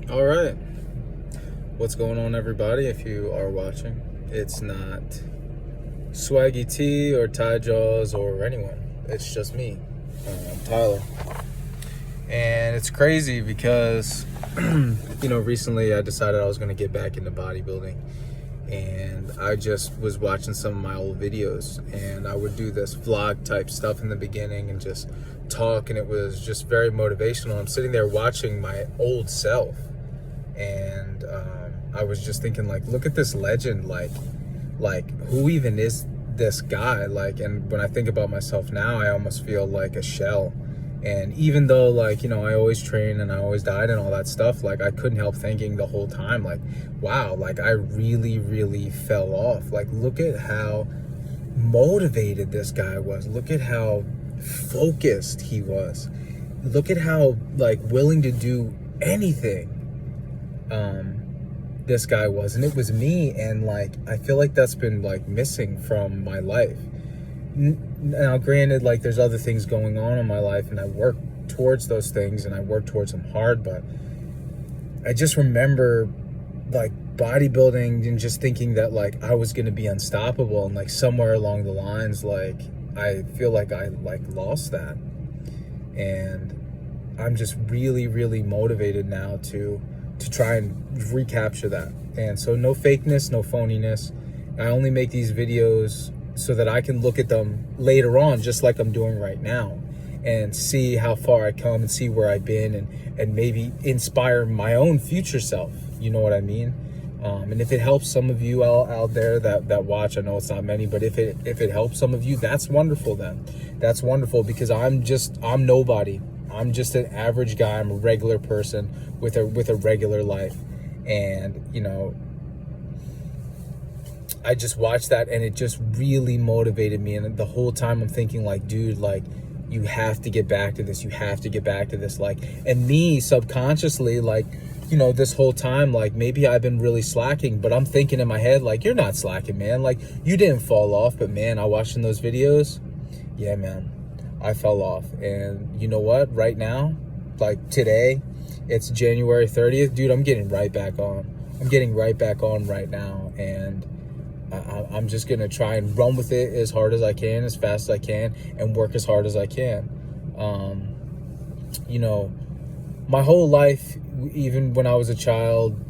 All right. What's going on, everybody? If you are watching, it's not Swaggy T or Ty Jaws or anyone. It's just me, Tyler. And it's crazy because, recently I decided I was going to get back into bodybuilding. And I just was watching some of my old videos. And I would do this vlog type stuff in the beginning and just talk. And it was just very motivational. I'm sitting there watching my old self. And I was just thinking, like, look at this legend, like who even is this guy? Like, and when I think about myself now, I almost feel like a shell. And even though, like, I always train and I always died and all that stuff, like, I couldn't help thinking the whole time, like, wow, like, I really, really fell off. Like, look at how motivated this guy was. Look at how focused he was. Look at how, like, willing to do anything this guy was. And it was me. And, like, I feel like that's been, like, missing from my life. Now, granted, like, there's other things going on in my life, and I work towards those things, and I work towards them hard, but I just remember, like, bodybuilding and just thinking that, like, I was going to be unstoppable, and, like, somewhere along the lines, like, I feel like I, like, lost that. And I'm just really, really motivated now to try and recapture that. And so no fakeness, no phoniness. I only make these videos so that I can look at them later on, just like I'm doing right now, and see how far I come and see where I've been, and maybe inspire my own future self. You know what I mean? And if it helps some of you out there that watch, I know it's not many, but if it helps some of you, that's wonderful then. That's wonderful, because I'm nobody. I'm just an average guy. I'm a regular person with a regular life. And, I just watched that, and it just really motivated me. And the whole time I'm thinking, like, dude, like, you have to get back to this. You have to get back to this. Like, and me subconsciously, like, this whole time, like, maybe I've been really slacking, but I'm thinking in my head, like, you're not slacking, man. Like, you didn't fall off, but man, I watched in those videos. Yeah, man, I fell off. And you know what? Right now, like today, it's January 30th, dude, I'm getting right back on. I'm getting right back on right now. And I'm just going to try and run with it as hard as I can, as fast as I can, and work as hard as I can. My whole life, even when I was a child,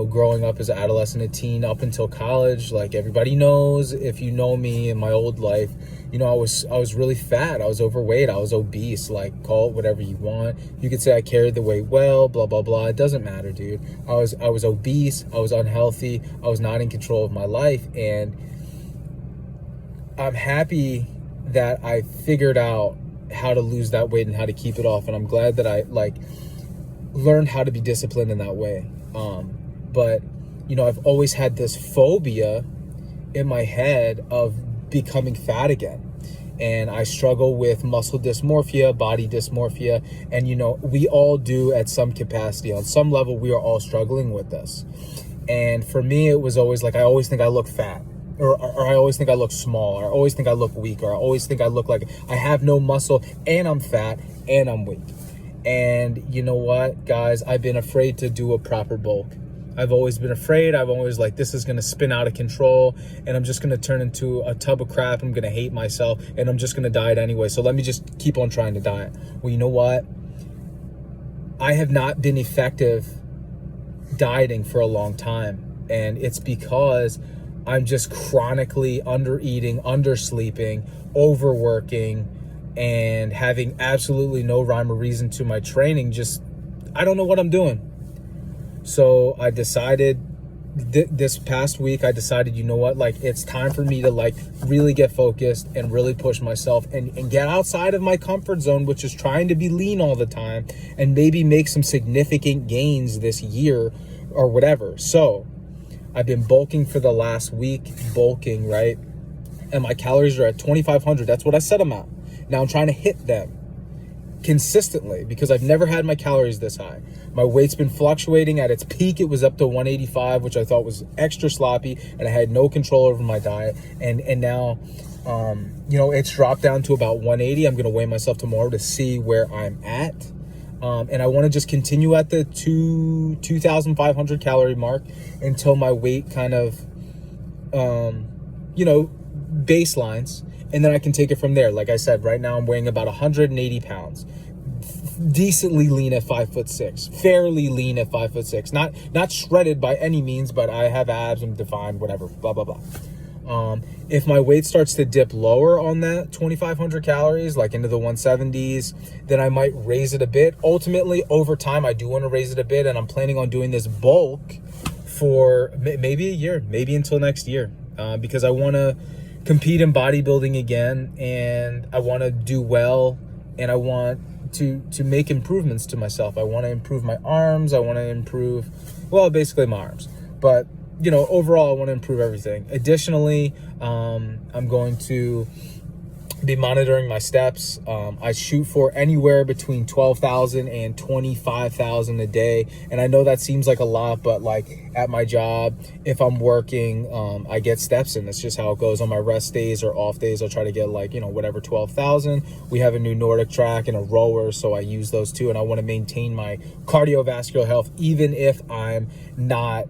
growing up as an adolescent, a teen, up until college, like everybody knows, if you know me in my old life, I was really fat. I was overweight. I was obese. Like, call it whatever you want. You could say I carried the weight well, blah, blah, blah. It doesn't matter, dude. I was obese. I was unhealthy. I was not in control of my life. And I'm happy that I figured out how to lose that weight and how to keep it off. And I'm glad that I, like, learned how to be disciplined in that way. But, I've always had this phobia in my head of becoming fat again. And I struggle with muscle dysmorphia, body dysmorphia. And, we all do at some capacity. On some level, we are all struggling with this. And for me, it was always like, I always think I look fat. Or I always think I look small. Or I always think I look weak. Or I always think I look like I have no muscle, and I'm fat, and I'm weak. And you know what, guys? I've been afraid to do a proper bulk. I've always been afraid. I've always like, this is going to spin out of control, and I'm just going to turn into a tub of crap. I'm going to hate myself, and I'm just going to diet anyway. So let me just keep on trying to diet. Well, you know what? I have not been effective dieting for a long time. And it's because I'm just chronically under-eating, undersleeping, overworking, and having absolutely no rhyme or reason to my training. Just, I don't know what I'm doing. So I decided this past week, I decided, you know what, like, it's time for me to, like, really get focused and really push myself and get outside of my comfort zone, which is trying to be lean all the time, and maybe make some significant gains this year or whatever. So I've been bulking for the last week, right? And my calories are at 2,500. That's what I set them at. Now I'm trying to hit them consistently, because I've never had my calories this high. My weight's been fluctuating. At its peak, it was up to 185, which I thought was extra sloppy, and I had no control over my diet. And now, it's dropped down to about 180. I'm going to weigh myself tomorrow to see where I'm at. And I want to just continue at the 2,500 calorie mark until my weight kind of, baselines, and then I can take it from there. Like I said, right now I'm weighing about 180 pounds, decently lean at 5'6", fairly lean at 5'6", not shredded by any means, but I have abs, I'm defined, whatever, blah, blah, blah. If my weight starts to dip lower on that 2,500 calories, like into the 170s, then I might raise it a bit. Ultimately, over time, I do want to raise it a bit, and I'm planning on doing this bulk for maybe a year, maybe until next year, because I want to compete in bodybuilding again, and I want to do well, and I want to make improvements to myself. I want to improve my arms. I want to improve, well, basically my arms, but overall, I want to improve everything. Additionally, I'm going to be monitoring my steps. I shoot for anywhere between 12,000 and 25,000 a day. And I know that seems like a lot, but like at my job, if I'm working, I get steps in. That's just how it goes. On my rest days or off days, I'll try to get like, whatever, 12,000. We have a new Nordic track and a rower, so I use those too. And I want to maintain my cardiovascular health, even if I'm not,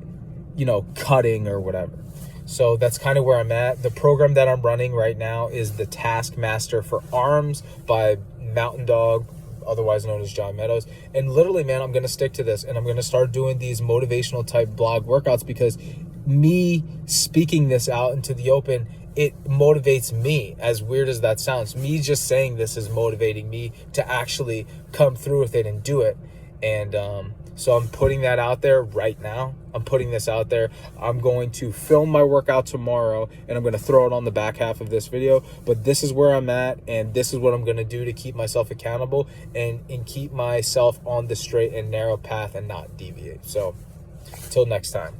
cutting or whatever. So that's kind of where I'm at. The program that I'm running right now is the Taskmaster for Arms by Mountain Dog, otherwise known as John Meadows. And literally, man, I'm going to stick to this, and I'm going to start doing these motivational type blog workouts, because me speaking this out into the open, it motivates me. As weird as that sounds, me just saying this is motivating me to actually come through with it and do it. And so I'm putting that out there right now. I'm putting this out there. I'm going to film my workout tomorrow, and I'm going to throw it on the back half of this video. But this is where I'm at, and this is what I'm going to do to keep myself accountable and keep myself on the straight and narrow path and not deviate. So until next time.